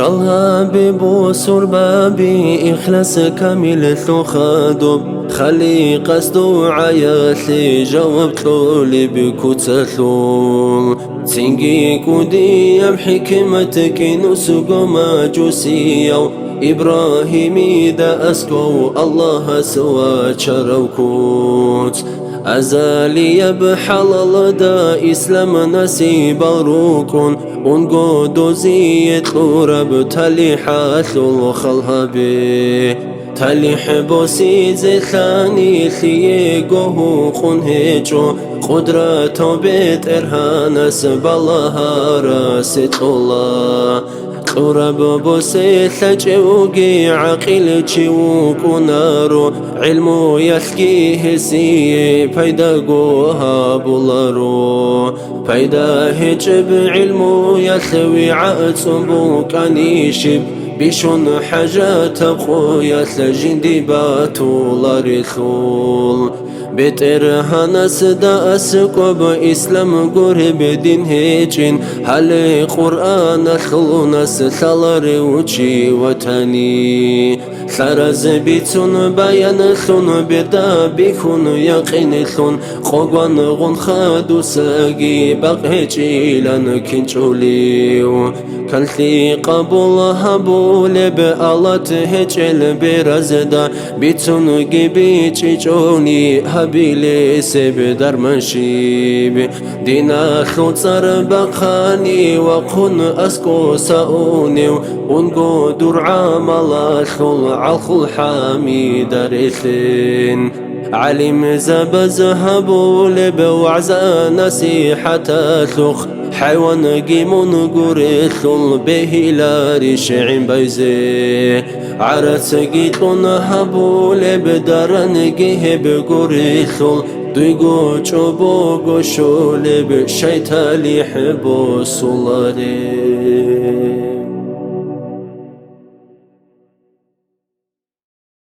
خلها ببوسر بابي إخلاص كامل ثو خادب خلي قصدو عياثي جواب طولي بكتثول تنجي كودي بحكمتك نسقو ماجوسيو إبراهيمي دا أسكو الله سوا شروكوت أزالي بحلال دا إسلام نسيب روكون ونقو دوزيت لورب تلي حاثل خلها تلي حبوسي زخاني ثيقوه خنهجو قدرة بيت إرهانس بالله راست الله قرب بوسي ثجوقي عقل تشوق نارو علمو يثقيه سي فيدقوها بولارو فيدا هجب علمو يثوي عاتبو كانيشب بيشون حاجات خويا ثجندي باتو لارثول بترهانس دا أسقب إسلام قرب دين هيجين هل قرآن خلونس ثلر وشي وتاني ثرز بيتون بيان ثون بدا بيخون يقين ثون قوان غن خادو ساقي بقهجي لن كنشوليو كالثي قبول هبول بألت هجل برزدا بيتون جبيتي جوني هبيلي سب درمشيب دينا خطر بقاني وقن أسكو ساوني ونقو درع ملاخل عالخل حامي درثين علم زبز هبول بوعزا نسيحة ثخ حيوان قيمون قريثل به لا رشع بيزي عرس قيتون هبول بدرن قيب قريثل دويقو چوبو قشول بشيطالي حبو صلاري